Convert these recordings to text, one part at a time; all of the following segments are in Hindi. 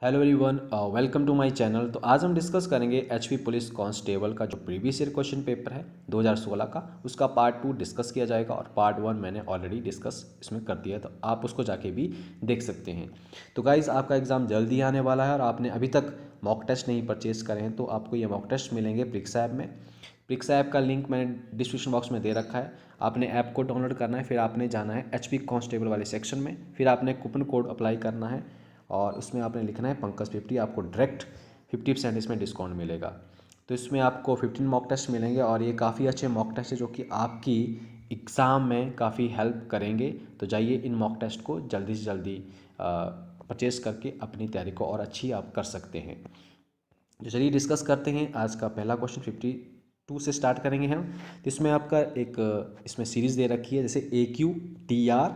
Hello everyone, welcome to my channel. तो आज हम डिस्कस करेंगे एचपी पुलिस कांस्टेबल का जो प्रीवियस ईयर क्वेश्चन पेपर है 2016 का, उसका पार्ट 2 डिस्कस किया जाएगा और पार्ट 1 मैंने ऑलरेडी डिस्कस इसमें कर दिया है, तो आप उसको जाके भी देख सकते हैं। तो गाइज़, आपका एग्ज़ाम जल्दी आने वाला है और आपने अभी तक मॉक टेस्ट नहीं परचेज करे हैं तो आपको ये मॉक टेस्ट मिलेंगे प्रिक्सा ऐप में। प्रिक्सा ऐप का लिंक मैंने डिस्क्रिप्शन बॉक्स में दे रखा है। आपने ऐप को डाउनलोड करना है, फिर आपने जाना है एचपी कांस्टेबल वाले सेक्शन में, फिर आपने कूपन कोड अप्लाई करना है और उसमें आपने लिखना है पंकज 50। आपको डायरेक्ट 50% इसमें डिस्काउंट मिलेगा। तो इसमें आपको 15 मॉक टेस्ट मिलेंगे और ये काफ़ी अच्छे मॉक टेस्ट है जो कि आपकी एग्ज़ाम में काफ़ी हेल्प करेंगे। तो जाइए इन मॉक टेस्ट को जल्दी से जल्दी परचेज़ करके अपनी तैयारी को और अच्छी आप कर सकते हैं। तो चलिए डिस्कस करते हैं। आज का पहला क्वेश्चन 52 से स्टार्ट करेंगे हम। तो इसमें आपका एक इसमें सीरीज़ दे रखी है, जैसे AQ, TR,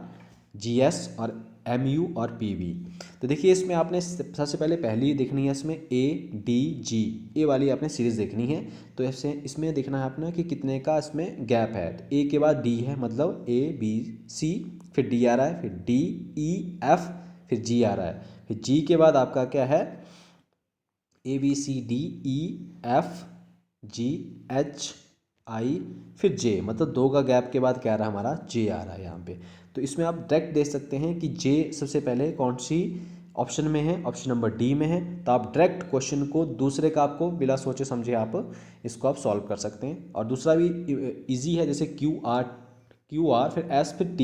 GS और MU और PV। तो देखिए इसमें आपने सबसे पहले पहली देखनी है, इसमें ADG, ए वाली आपने सीरीज़ देखनी है। तो ऐसे इसमें देखना है आपने कि कितने का इसमें गैप है। तो A के बाद D है, मतलब ABC, फिर D आ रहा है, फिर DEF, फिर G आ रहा है, फिर G के बाद आपका क्या है, ABCDEFGHI, फिर J, मतलब दो का गैप के बाद क्या आ रहा है हमारा, J आ रहा है यहाँ पे। तो इसमें आप डायरेक्ट देख सकते हैं कि J सबसे पहले कौन सी ऑप्शन में है, ऑप्शन नंबर डी में है। तो आप डायरेक्ट क्वेश्चन को दूसरे का आपको बिना सोचे समझे आप इसको आप सॉल्व कर सकते हैं। और दूसरा भी इजी है, जैसे क्यू आर फिर एस फिर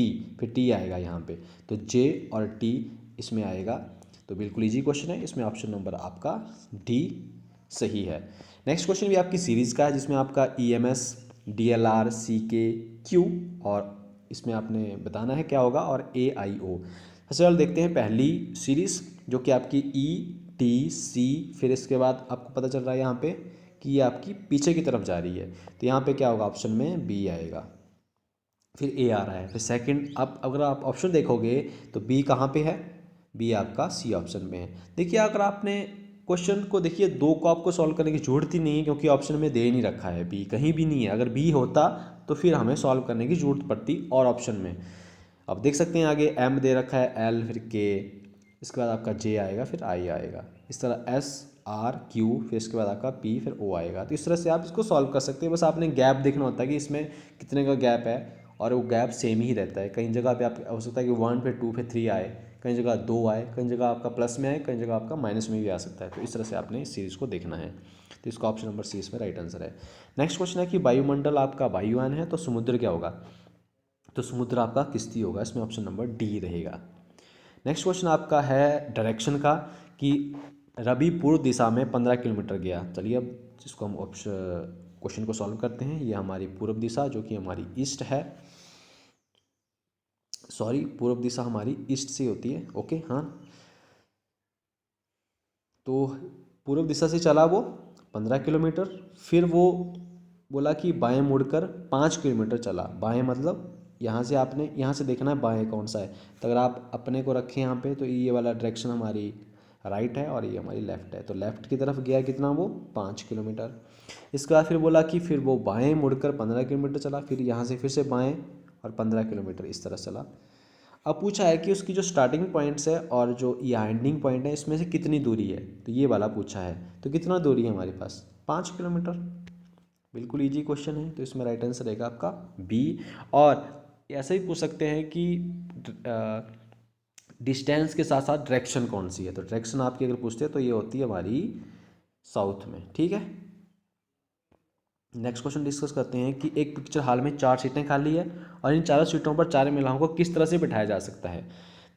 टी आएगा यहाँ पे। तो जे और टी इसमें आएगा। तो बिल्कुल इजी क्वेश्चन है, इसमें ऑप्शन नंबर आपका डी सही है। नेक्स्ट क्वेश्चन भी आपकी सीरीज़ का है, जिसमें आपका EMS, DLR, CK, Q और इसमें आपने बताना है क्या होगा, और AIO। सबसे पहले देखते हैं पहली सीरीज़ जो कि आपकी ETC, फिर इसके बाद आपको पता चल रहा है यहाँ पे कि ये आपकी पीछे की तरफ जा रही है। तो यहाँ पे क्या होगा, ऑप्शन में बी आएगा, फिर ए आ रहा है, फिर सेकंड। अब अगर आप ऑप्शन देखोगे तो बी कहाँ पे है, बी आपका सी ऑप्शन में है। देखिए अगर आपने क्वेश्चन को देखिए, दो को आपको सॉल्व करने की जरूरत ही नहीं है क्योंकि ऑप्शन में दे नहीं रखा है, बी कहीं भी नहीं है। अगर बी होता तो फिर हमें सॉल्व करने की जरूरत पड़ती और ऑप्शन में। अब देख सकते हैं आगे एम दे रखा है, एल, फिर के, इसके बाद आपका जे आएगा, फिर आई आएगा, इस तरह एस, आर, क्यू, फिर इसके बाद आपका पी, फिर ओ आएगा। तो इस तरह से आप इसको सॉल्व कर सकते हैं। बस आपने गैप देखना होता है कि इसमें कितने का गैप है, और वो गैप सेम ही रहता है। कई जगह पे आप हो सकता है कि 1 फिर 2 फिर 3 आए, कई जगह 2 आए, कई जगह आपका प्लस में आए, कई जगह आपका माइनस में भी आ सकता है। तो इस तरह से आपने इस सीरीज़ को देखना है। तो इसका ऑप्शन नंबर सी इसमें राइट आंसर है। नेक्स्ट क्वेश्चन है कि वायुमंडल आपका वायुयान है तो समुद्र क्या होगा। तो समुद्र आपका किश्ती होगा, इसमें ऑप्शन नंबर डी रहेगा। नेक्स्ट क्वेश्चन आपका है डायरेक्शन का, कि रवि पूर्व दिशा में 15 किलोमीटर गया। चलिए अब इसको हम ऑप्शन क्वेश्चन को सॉल्व करते हैं। ये हमारी पूर्व दिशा जो कि हमारी ईस्ट है, सॉरी पूर्व दिशा हमारी ईस्ट से होती है, ओके हाँ। तो पूर्व दिशा से चला वो 15 किलोमीटर, फिर वो बोला कि बाएं मुड़कर 5 किलोमीटर चला। बाएं मतलब यहाँ से आपने यहाँ से देखना है बाएं कौन सा है। तो अगर आप अपने को रखें यहाँ पे तो ये वाला डायरेक्शन हमारी राइट है और ये हमारी लेफ़्ट है। तो लेफ़्ट की तरफ गया कितना, वो 5 किलोमीटर। इसके बाद फिर बोला कि फिर वो बाएं मुड़कर 15 किलोमीटर चला, फिर यहाँ से फिर से बाएं और 15 किलोमीटर इस तरह चला। अब पूछा है कि उसकी जो स्टार्टिंग पॉइंट्स है और जो ये एंडिंग पॉइंट है इसमें से कितनी दूरी है। तो ये वाला पूछा है, तो कितना दूरी है हमारे पास, 5 किलोमीटर। बिल्कुल इजी क्वेश्चन है, तो इसमें राइट आंसर रहेगा आपका बी। और ऐसे ही पूछ सकते हैं कि डिस्टेंस के साथ साथ डायरेक्शन कौन सी है। तो डायरेक्शन आपकी अगर पूछते हैं तो ये होती है हमारी साउथ में, ठीक है। नेक्स्ट क्वेश्चन डिस्कस करते हैं कि एक पिक्चर हॉल में 4 सीटें खाली है और इन चारों सीटों पर 4 महिलाओं को किस तरह से बिठाया जा सकता है।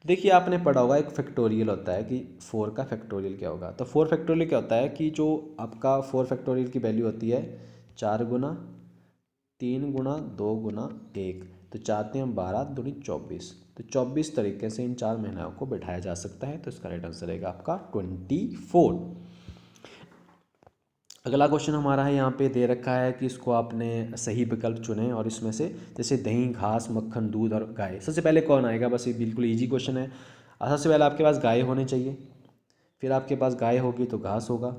देखिए आपने पढ़ा होगा एक फैक्टोरियल होता है कि 4 का फैक्टोरियल क्या होगा। तो 4 फैक्टोरियल क्या होता है कि जो आपका 4 फैक्टोरियल की वैल्यू होती है 4 गुना 3 गुना 2 गुना 1। तो चाहते हैं हम 12 दूनी 24। तो 24 तरीके से इन 4 महिलाओं को बिठाया जा सकता है। तो इसका राइट आंसर रहेगा आपका 24। अगला क्वेश्चन हमारा है, यहाँ पे दे रखा है कि इसको आपने सही विकल्प चुने और इसमें से जैसे दही, घास, मक्खन, दूध और गाय, सबसे पहले कौन आएगा। बस ये बिल्कुल इजी क्वेश्चन है। सबसे पहले आपके पास गाय होनी चाहिए, फिर आपके पास गाय होगी तो घास होगा,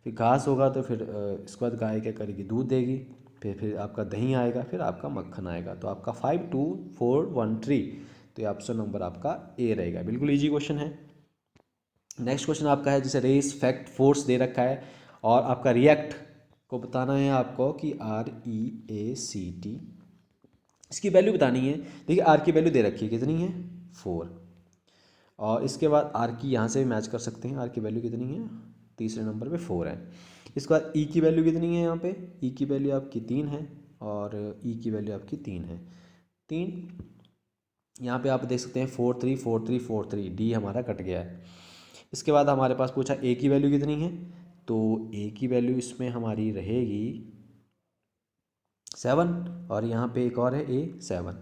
फिर घास होगा तो फिर इसके बाद गाय क्या करेगी, दूध देगी, फिर आपका दही आएगा, फिर आपका मक्खन आएगा। तो आपका 5 2 4 1 3। तो ये ऑप्शन नंबर आपका ए रहेगा। बिल्कुल ईजी क्वेश्चन है। नेक्स्ट क्वेश्चन आपका है जैसे रेस फैक्ट फोर्स दे रखा है और आपका रिएक्ट को बताना है आपको कि REACT, इसकी वैल्यू बतानी है। देखिए आर की वैल्यू दे रखी है, कितनी है 4, और इसके बाद आर की यहाँ से भी मैच कर सकते हैं, आर की वैल्यू कितनी है, तीसरे नंबर पे 4 है। इसके बाद ई की वैल्यू कितनी है, यहाँ पे ई की वैल्यू आपकी 3 है और ई की वैल्यू आपकी 3 है, 3। यहाँ पे आप देख सकते हैं 4 3 4 3 4 3, डी हमारा कट गया है। इसके बाद हमारे पास पूछा ए की वैल्यू कितनी है, तो ए की वैल्यू इसमें हमारी रहेगी 7, और यहाँ पे एक और है A7,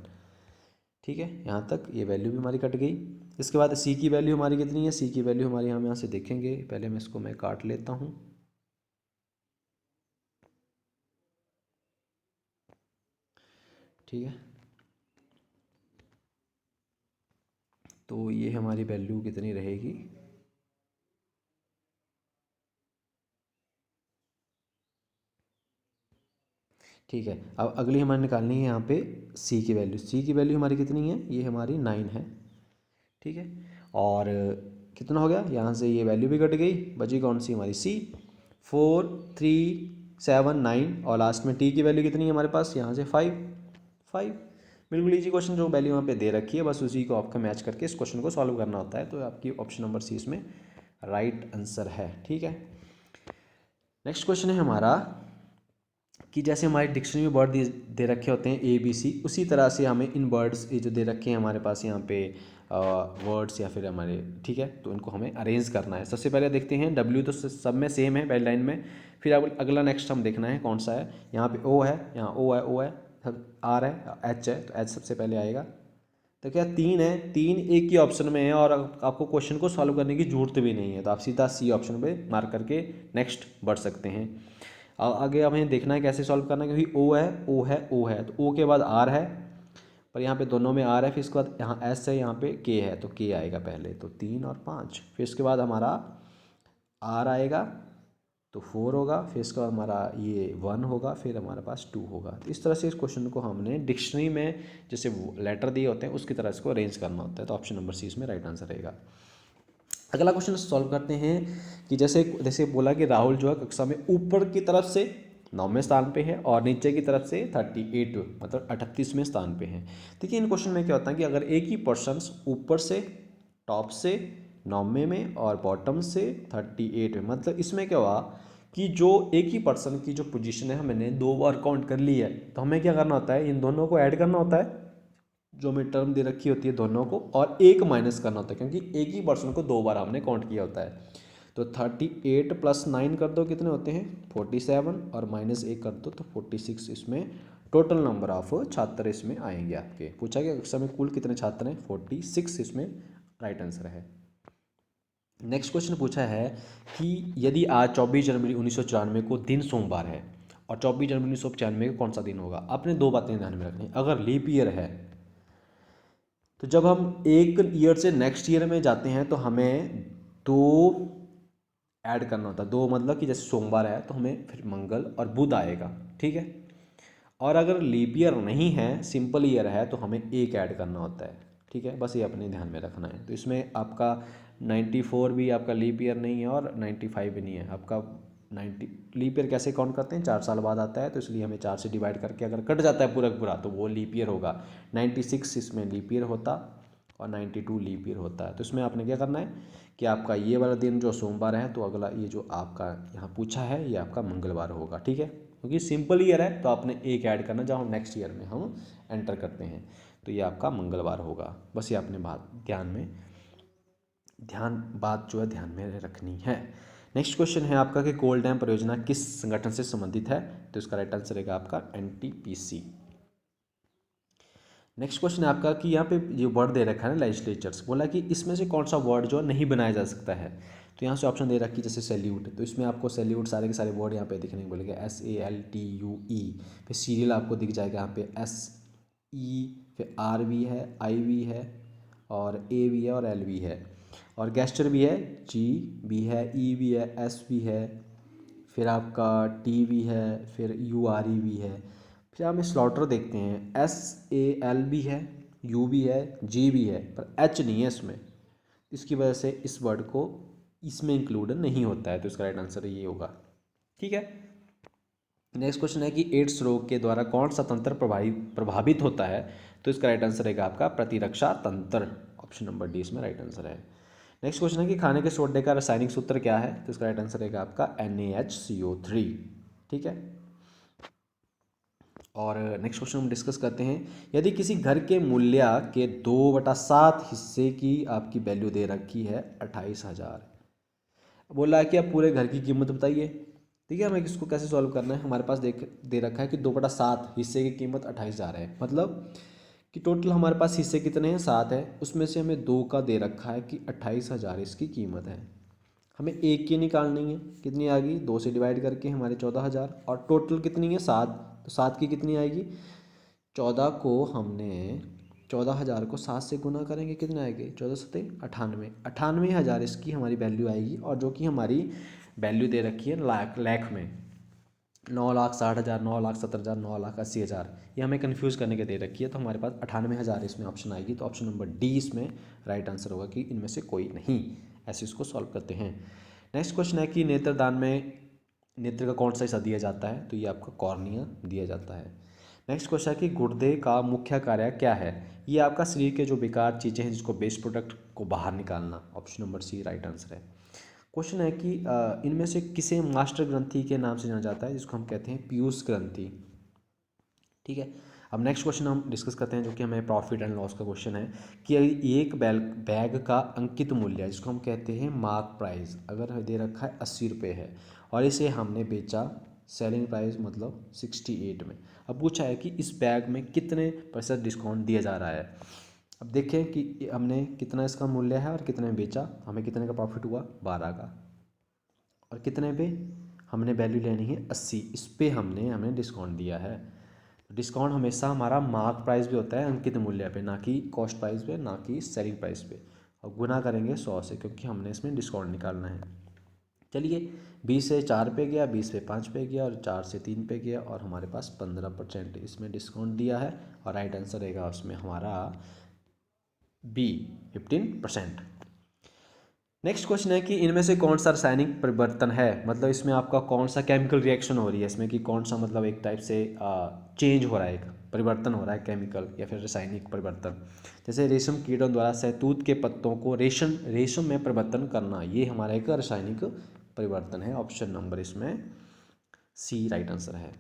ठीक है। यहाँ तक ये वैल्यू भी हमारी कट गई। इसके बाद सी की वैल्यू हमारी कितनी है, सी की वैल्यू हमारी हम यहाँ से देखेंगे, पहले मैं इसको काट लेता हूँ। ठीक है, तो ये हमारी वैल्यू कितनी रहेगी, ठीक है। अब अगली हमारे निकालनी है यहाँ पे सी की वैल्यू, सी की वैल्यू हमारी कितनी है, ये हमारी 9 है, ठीक है। और कितना हो गया, यहाँ से ये वैल्यू भी कट गई, बची कौन सी हमारी सी, 4 3 7 9, और लास्ट में टी की वैल्यू कितनी है हमारे पास, यहाँ से 5। बिल्कुल इजी क्वेश्चन, जो वैल्यू वहाँ पे दे रखी है बस उसी को आपका मैच करके इस क्वेश्चन को सॉल्व करना होता है। तो आपकी ऑप्शन नंबर सी इसमें राइट आंसर है, ठीक है। नेक्स्ट क्वेश्चन है हमारा कि जैसे हमारी डिक्शनरी में वर्ड दे रखे होते हैं ABC, उसी तरह से हमें इन वर्ड्स ये जो दे रखे हैं हमारे पास यहाँ पे वर्ड्स या फिर हमारे, ठीक है, तो इनको हमें अरेंज करना है। सबसे पहले देखते हैं W तो सब में सेम है पहली लाइन में, फिर अगला नेक्स्ट हम देखना है कौन सा है। यहाँ पे O है, यहाँ O है, R है, H है, तो H सबसे पहले आएगा। तो क्या 3 है, 3 एक ही ऑप्शन में है और आपको क्वेश्चन को सॉल्व करने की जरूरत भी नहीं है, तो आप सीधा सी ऑप्शन पे मार्क करके नेक्स्ट बढ़ सकते हैं। आगे हमें देखना है कैसे सॉल्व करना है, क्योंकि O है तो O के बाद R है, पर यहाँ पे दोनों में R है, फिर इसके बाद यहाँ S है, यहाँ पे K है, तो K आएगा पहले, तो 3 और 5, फिर इसके बाद हमारा R आएगा तो 4 होगा, फिर इसके बाद हमारा ये 1 होगा, फिर हमारे पास 2 होगा। तो इस तरह से इस क्वेश्चन को हमने डिक्शनरी में जैसे लेटर दिए होते हैं उसकी तरह इसको अरेंज करना होता है। तो ऑप्शन नंबर सी इसमें राइट आंसर रहेगा। अगला क्वेश्चन सॉल्व करते हैं कि जैसे जैसे बोला कि राहुल जो है कक्षा में ऊपर की तरफ से 9वें स्थान पे है और नीचे की तरफ से 38 मतलब 38वें स्थान पे है। देखिए इन क्वेश्चन में क्या होता है कि अगर एक ही पर्सन ऊपर से टॉप से 9वें में और बॉटम से 38 में, मतलब इसमें क्या हुआ कि जो एक ही पर्सन की जो पोजीशन है हमने 2 बार काउंट कर ली है, तो हमें क्या करना होता है, इन दोनों को ऐड करना होता है, जो हमें टर्म दे रखी होती है दोनों को, और एक माइनस करना होता है क्योंकि एक ही पर्सन को 2 बार हमने काउंट किया होता है। तो 38 + 9 कर दो, कितने होते हैं 47, और -1 कर दो तो 46। इसमें टोटल नंबर ऑफ छात्र इसमें आएंगे आपके। पूछा गया कक्षा में कुल कितने छात्र हैं, 46 इसमें राइट आंसर है। नेक्स्ट क्वेश्चन पूछा है कि यदि आज 24 जनवरी 1994 को दिन सोमवार है और 24 जनवरी 1995 को कौन सा दिन होगा। आपने 2 बातें ध्यान में रखनी। अगर लीप ईयर है तो जब हम एक ईयर से नेक्स्ट ईयर में जाते हैं तो हमें 2 ऐड करना होता है। 2 मतलब कि जैसे सोमवार है तो हमें फिर मंगल और बुध आएगा, ठीक है। और अगर लीप ईयर नहीं है, सिंपल ईयर है, तो हमें 1 ऐड करना होता है, ठीक है। बस ये अपने ध्यान में रखना है। तो इसमें आपका 94 भी आपका लीप ईयर नहीं है और 95 भी नहीं है आपका। 90 लीप ईयर कैसे काउंट करते हैं, 4 साल बाद आता है, तो इसलिए हमें 4 से डिवाइड करके अगर कट जाता है पूरा का पूरा तो वो लीप ईयर होगा। 96 इसमें लीप ईयर होता और 92 लीप ईयर होता है। तो इसमें आपने क्या करना है कि आपका ये वाला दिन जो सोमवार है, तो अगला ये जो आपका यहाँ पूछा है ये आपका मंगलवार होगा, ठीक है। क्योंकि सिंपल ईयर है तो आपने 1 ऐड करना जहाँ नेक्स्ट ईयर में हम एंटर करते हैं, तो ये आपका मंगलवार होगा। बस ये आपने बात जो है ध्यान में रखनी है। नेक्स्ट क्वेश्चन है आपका कि कोल डैम परियोजना किस संगठन से संबंधित है, तो इसका राइट आंसर रहेगा आपका NTPC। नेक्स्ट क्वेश्चन है आपका कि यहाँ पे ये वर्ड दे रखा है ना लेजिस्लेचर्स, बोला कि इसमें से कौन सा वर्ड जो नहीं बनाया जा सकता है। तो यहाँ से ऑप्शन दे रखी जैसे सैल्यूट, तो इसमें आपको सैल्यूट सारे के सारे वर्ड यहाँ पे दिखने को बोलेंगे, SALTUE। फिर सीरियल आपको दिख जाएगा यहाँ पे SE, फिर R भी है, I भी है, और A भी है, और L भी है, और गेस्टर भी है, G भी है, E भी है, S भी है, फिर आपका T भी है, फिर URE भी है। फिर हमें स्लॉटर देखते हैं, SAL भी है, U भी है, G भी है, पर H नहीं है इसमें। इसकी वजह से इस वर्ड को इसमें इंक्लूड नहीं होता है, तो इसका राइट आंसर ये होगा। ठीक है। नेक्स्ट क्वेश्चन है कि एड्स रोग के द्वारा कौन सा तंत्र प्रभावित होता है, तो इसका राइट आंसर रहेगा आपका प्रतिरक्षा तंत्र, ऑप्शन नंबर डी इसमें राइट आंसर है। नेक्स्ट क्वेश्चन है कि खाने के सोडे का रासायनिक सूत्र क्या है, तो इसका राइट आंसर रहेगा आपका NaHCO3। ठीक है। और नेक्स्ट क्वेश्चन हम डिस्कस करते हैं, यदि किसी घर के मूल्य के 2/7 हिस्से की आपकी वैल्यू दे रखी है 28,000, बोला है कि आप पूरे घर की कीमत बताइए। ठीक है, हमें इसको कैसे सॉल्व करना है, हमारे पास दे रखा है कि 2/7 हिस्से की कीमत 28,000 है, मतलब कि टोटल हमारे पास हिस्से कितने हैं, 7 है, उसमें से हमें 2 का दे रखा है कि 28,000 इसकी कीमत है। हमें एक की निकालनी है, कितनी आ गई, 2 से डिवाइड करके हमारे 14,000, और टोटल कितनी है 7, तो 7 की कितनी आएगी 14 को हमने 14,000 को 7 से गुना करेंगे, कितने आएंगे 14 सत्ते 98,000 इसकी हमारी वैल्यू आएगी। और जो कि हमारी वैल्यू दे रखी है लाख में, 9,60,000, 9,70,000, 9,80,000, ये हमें कन्फ्यूज़ करने के दे रखी है, तो हमारे पास 98,000 इसमें ऑप्शन आएगी। तो ऑप्शन नंबर डी इसमें राइट आंसर होगा कि इनमें से कोई नहीं। ऐसे इसको सॉल्व करते हैं। नेक्स्ट क्वेश्चन है कि नेत्रदान में नेत्र का कौन सा हिस्सा दिया जाता है, तो ये आपका कॉर्निया दिया जाता है। नेक्स्ट क्वेश्चन है कि गुर्दे का मुख्य कार्य क्या है, ये आपका शरीर के जो बेकार चीज़ें हैं जिसको वेस्ट प्रोडक्ट को बाहर निकालना, option number C right answer है। क्वेश्चन है कि इनमें से किसे मास्टर ग्रंथि के नाम से जाना जाता है, जिसको हम कहते हैं पीयूष ग्रंथि। ठीक है। अब नेक्स्ट क्वेश्चन हम डिस्कस करते हैं, जो कि हमें प्रॉफिट एंड लॉस का क्वेश्चन है कि एक बैग का अंकित मूल्य जिसको हम कहते हैं मार्क प्राइस, अगर दे रखा है 80 रुपये है और इसे हमने बेचा सेलिंग प्राइस मतलब 68 में। अब पूछा है कि इस बैग में कितने % डिस्काउंट दिया जा रहा है। अब देखें कि हमने कितना इसका मूल्य है और कितने में बेचा, हमें कितने का प्रॉफिट हुआ 12 का, और कितने पे हमने वैल्यू लेनी है 80, इस पे हमने डिस्काउंट दिया है। डिस्काउंट हमेशा हमारा मार्क प्राइस भी होता है अंकित मूल्य पे, ना कि कॉस्ट प्राइस पे, ना कि सेलिंग प्राइस पे, और गुना करेंगे 100 से, क्योंकि हमने इसमें डिस्काउंट निकालना है। चलिए 20 से 4 पे गया, 20 से 5 पे गया और 4 से 3 पे गया, और हमारे पास 15% इसमें डिस्काउंट दिया है, और राइट आंसर रहेगा उसमें हमारा बी 15%। नेक्स्ट क्वेश्चन है कि इनमें से कौन सा रासायनिक परिवर्तन है, मतलब इसमें आपका कौन सा केमिकल रिएक्शन हो रही है इसमें, कि कौन सा मतलब एक टाइप से चेंज हो रहा है, एक परिवर्तन हो रहा है केमिकल या फिर रासायनिक परिवर्तन। जैसे रेशम कीड़ों द्वारा शहतूत के पत्तों को रेशम में परिवर्तन करना, ये हमारा एक रासायनिक परिवर्तन है, ऑप्शन नंबर इसमें सी राइट आंसर है।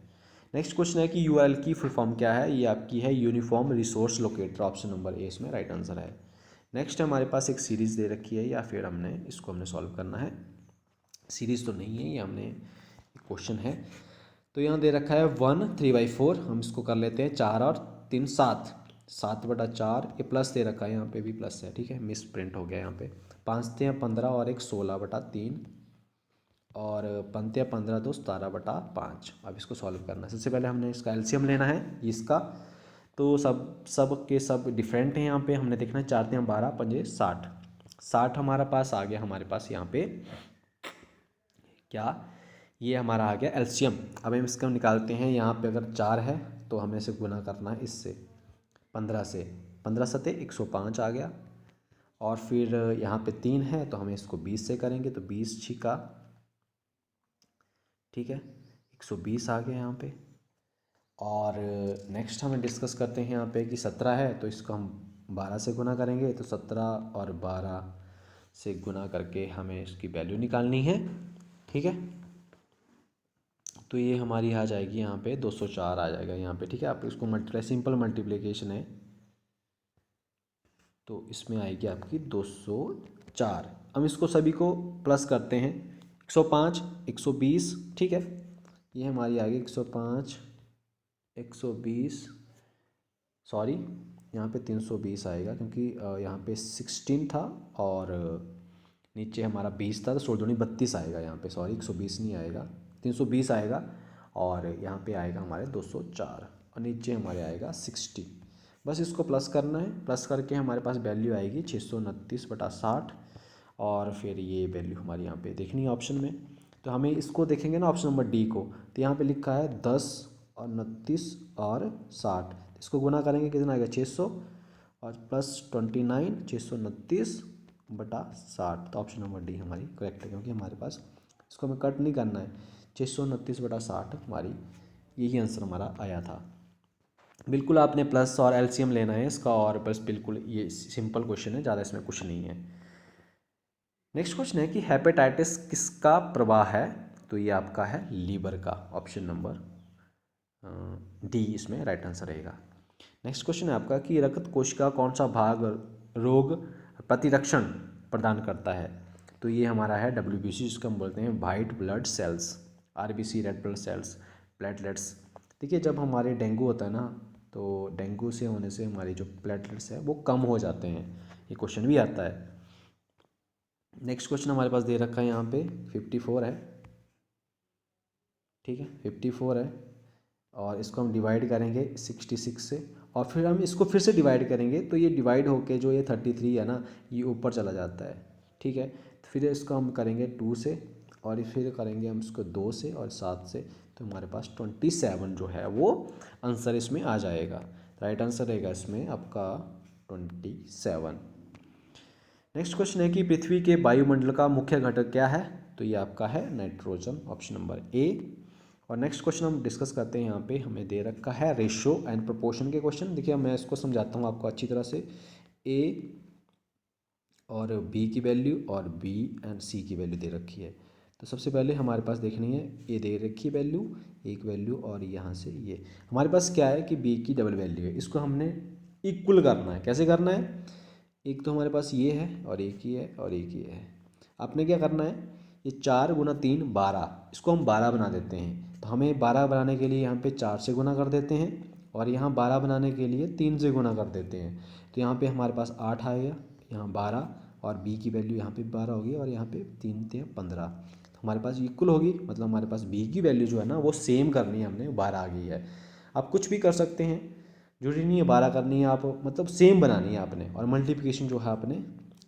नेक्स्ट क्वेश्चन है कि URL की फुल फॉर्म क्या है, ये आपकी है uniform resource locator, option number A इसमें राइट आंसर है। नेक्स्ट हमारे पास एक सीरीज़ दे रखी है, या फिर हमने सॉल्व करना है, सीरीज़ तो नहीं है, ये हमने क्वेश्चन है। तो यहाँ दे रखा है 1 3/4, हम इसको कर लेते हैं 4 और 3 7, 7/4, ये प्लस दे रखा है, यहाँ पे भी प्लस है, ठीक है, मिस प्रिंट हो गया यहाँ पे। 5 × 15 और एक 16/3, और 5 × 15 2 17/5। अब इसको सॉल्व करना है। सबसे पहले हमने इसका एलसीएम लेना है इसका, तो सब के सब डिफरेंट हैं यहाँ पे, हमने देखना है 4 × 12 5 60, 60 हमारा पास आ गया, हमारे पास यहाँ पे क्या, ये हमारा आ गया एलसीएम। अब हम इसका निकालते हैं, यहाँ पे अगर 4 है तो हमें इसे गुना करना है इससे 15 से, 15 सत्ते 105 आ गया, और फिर यहाँ पे 3 है तो हमें इसको 20 से करेंगे, तो 20 छिका, ठीक है, 120 आ गया यहाँ पे। और नेक्स्ट हमें डिस्कस करते हैं यहाँ पे कि 17 है तो इसको हम 12 से गुना करेंगे, तो 17 और 12 से गुना करके हमें इसकी वैल्यू निकालनी है, ठीक है। तो ये हमारी आ जाएगी यहाँ पे 204 आ जाएगा यहाँ पे, ठीक है। आप इसको सिंपल मल्टीप्लिकेशन है, तो इसमें आएगी आपकी 204। हम इसको सभी को प्लस करते हैं, 105 120, ठीक है, ये हमारी आ गई 105 120, सॉरी यहाँ पे 320 आएगा, क्योंकि यहाँ पे 16 था और नीचे हमारा 20 था, तो 16 दूनी 32 आएगा यहाँ पे, सॉरी 120 नहीं आएगा, 320 आएगा, और यहाँ पे आएगा हमारे 204, और नीचे हमारे आएगा 60। बस इसको प्लस करना है, प्लस करके हमारे पास वैल्यू आएगी 629/60, और फिर ये वैल्यू हमारी यहाँ पे देखनी है ऑप्शन में। तो हमें इसको देखेंगे ना ऑप्शन नंबर डी को, तो यहाँ पे लिखा है 10 और 29 और 60, इसको गुना करेंगे कितना आएगा 600, और प्लस 29 629 629/60। तो ऑप्शन नंबर डी हमारी करेक्ट है, क्योंकि हमारे पास इसको हमें कट नहीं करना है। 629/60 हमारी यही आंसर हमारा आया था। बिल्कुल आपने प्लस और एलसीएम लेना है इसका, और बस बिल्कुल ये सिंपल क्वेश्चन है, ज़्यादा इसमें कुछ नहीं है। नेक्स्ट क्वेश्चन है कि हेपेटाइटिस किसका प्रवाह है? तो ये आपका है लीवर का, ऑप्शन नंबर डी इसमें राइट आंसर रहेगा। नेक्स्ट क्वेश्चन है आपका कि रक्त कोशिका कौन सा भाग रोग प्रतिरक्षण प्रदान करता है? तो ये हमारा है WBC, जिसको हम बोलते हैं white blood cells, RBC red blood cells, platelets. देखिए जब हमारे डेंगू होता है ना, तो डेंगू से होने से हमारी जो प्लेटलेट्स है वो कम हो जाते हैं, ये क्वेश्चन भी आता है। नेक्स्ट क्वेश्चन हमारे पास दे रखा है यहाँ पे 54 है, ठीक है 54 है, और इसको हम डिवाइड करेंगे 66 से, और फिर हम इसको फिर से डिवाइड करेंगे, तो ये डिवाइड होके जो ये 33 है ना, ये ऊपर चला जाता है, ठीक है। तो फिर इसको हम करेंगे 2 से, और फिर करेंगे हम इसको 2 से और 7 से, तो हमारे पास 27 जो है वो आंसर इसमें आ जाएगा। राइट आंसर रहेगा इसमें आपका 27। नेक्स्ट क्वेश्चन है कि पृथ्वी के वायुमंडल का मुख्य घटक क्या है? तो ये आपका है नाइट्रोजन, ऑप्शन नंबर ए। और नेक्स्ट क्वेश्चन हम डिस्कस करते हैं, यहाँ पे हमें दे रखा है रेशियो एंड प्रोपोर्शन के क्वेश्चन। देखिए मैं इसको समझाता हूँ आपको अच्छी तरह से। ए और बी की वैल्यू और बी एंड सी की वैल्यू दे रखी है। तो सबसे पहले हमारे पास देखनी है, ए दे रखी है वैल्यू, एक वैल्यू, और यहाँ से ये हमारे पास क्या है कि बी की डबल वैल्यू है। इसको हमने इक्वल करना है। कैसे करना है? एक तो हमारे पास ये है और एक ही है और एक ही है। आपने क्या करना है, ये 4 गुना 3 12, इसको हम 12 बना देते हैं। तो हमें 12 बनाने के लिए यहाँ पे 4 से गुना कर देते हैं, और यहाँ 12 बनाने के लिए 3 से गुना कर देते हैं। तो यहाँ पे हमारे पास 8 आ गया, यहाँ 12, और बी की वैल्यू यहाँ पे 12 होगी, और यहाँ पे 3 × 15, तो हमारे पास इक्वल होगी। मतलब हमारे पास बी की वैल्यू जो है ना वो सेम करनी है, हमने 12 आ गई है। आप कुछ भी कर सकते हैं, जरूरी नहीं है 12 करनी है, आप मतलब सेम बनानी है आपने, और मल्टीप्लिकेशन जो है आपने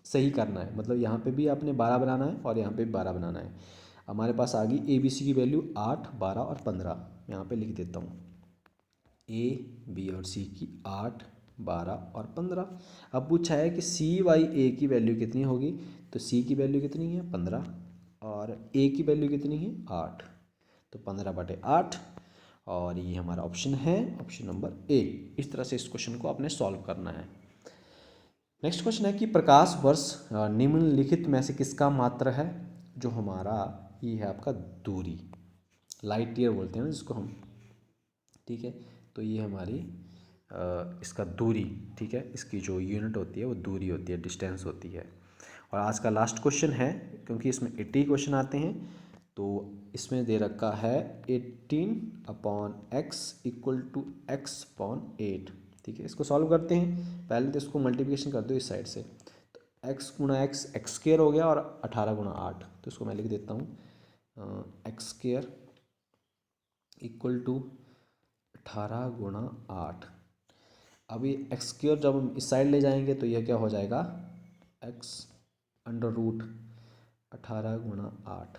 सही करना है। मतलब यहाँ पे भी आपने 12 बनाना है और यहाँ पे भी 12 बनाना है। हमारे पास आ गई ABC की वैल्यू 8, 12 और 15। यहाँ पे लिख देता हूँ, A, B और C की 8, 12 और 15। अब पूछा है कि CY/A की वैल्यू कितनी होगी? तो C की वैल्यू कितनी है 15, और A की वैल्यू कितनी है 8, तो 15/8, और ये हमारा ऑप्शन है, ऑप्शन नंबर ए। इस तरह से इस क्वेश्चन को आपने सॉल्व करना है। नेक्स्ट क्वेश्चन है कि प्रकाश वर्ष निम्नलिखित में से किसका मात्र है? जो हमारा ये है आपका दूरी, लाइट ईयर बोलते हैं ना जिसको हम, ठीक है। तो ये हमारी इसका दूरी, ठीक है, इसकी जो यूनिट होती है वो दूरी होती है, डिस्टेंस होती है। और आज का लास्ट क्वेश्चन है, क्योंकि इसमें 80 क्वेश्चन आते हैं, तो इसमें दे रखा है 18/x = x/8, ठीक है। इसको सॉल्व करते हैं। पहले तो इसको मल्टीप्लिकेशन कर दो इस साइड से, तो x × x x² हो गया, और 18 × 8, तो इसको मैं लिख देता हूँ x² = 18 × 8। अभी x² जब हम इस साइड ले जाएंगे तो यह क्या हो जाएगा, x√18 × 8।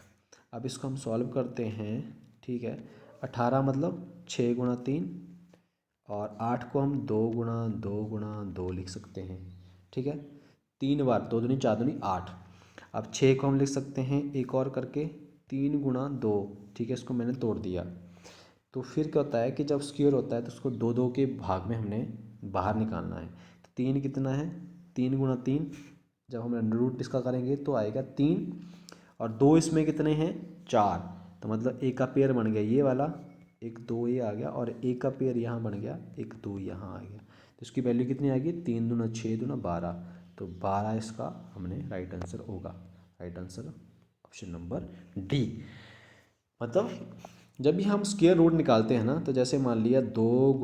अब इसको हम सॉल्व करते हैं, ठीक है। 18 मतलब 6 × 3, और 8 को हम 2 × 2 × 2 लिख सकते हैं, ठीक है। 3 बार 2 दूनी 4 दूनी 8। अब 6 को हम लिख सकते हैं एक और करके 3 × 2, ठीक है। इसको मैंने तोड़ दिया। तो फिर क्या होता है कि जब स्क्वायर होता है तो उसको 2 के भाग में हमने बाहर निकालना है। तो 3 कितना है, 3 × 3, जब हम अंडर रूट इसका करेंगे तो आएगा 3, और 2 इसमें कितने हैं 4, तो मतलब एक का पेयर बन गया ये वाला, एक 2 ये आ गया, और एक का पेयर यहाँ बन गया, एक 2 यहाँ आ गया। तो इसकी वैल्यू कितनी आएगी, 3 दूना 6 दूना 12, तो 12 इसका हमने राइट आंसर होगा। Right answer option number D. मतलब जब भी हम स्क्वायर रूट निकालते हैं ना, तो जैसे मान लिया 2 ×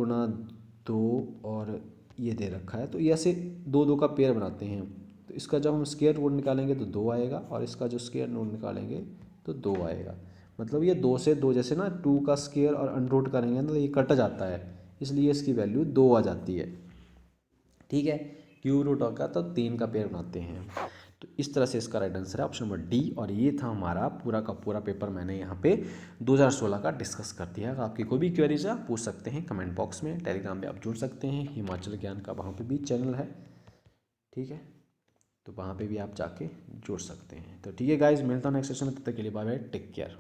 2 और ये दे रखा है, तो ये ऐसे 2 का पेयर बनाते हैं। तो इसका जब हम स्क्वायर रूट निकालेंगे तो 2 आएगा, और इसका जो स्क्वायर रूट निकालेंगे तो 2 आएगा। मतलब ये 2 से 2, जैसे ना 2 का स्क्वायर और अंडर रूट करेंगे ना तो ये कट जाता है, इसलिए इसकी वैल्यू 2 आ जाती है, ठीक है। क्यूब रूट होगा तो 3 का पेयर बनाते हैं। तो इस तरह से इसका राइट आंसर है ऑप्शन नंबर डी। और ये था हमारा पूरा का पूरा पेपर, मैंने यहाँ पे 2016 का डिस्कस कर दिया है। आपकी कोई भी क्वेरीज है आप पूछ सकते हैं कमेंट बॉक्स में, टेलीग्राम पे आप जुड़ सकते हैं, हिमाचल ज्ञान का वहाँ पे भी चैनल है, ठीक है। तो वहाँ पे भी आप जाके जोड़ सकते हैं। तो ठीक है गाइज, मिलता हूँ नेक्स्ट सेशन में, तब तक के लिए बाय बाय, टेक केयर।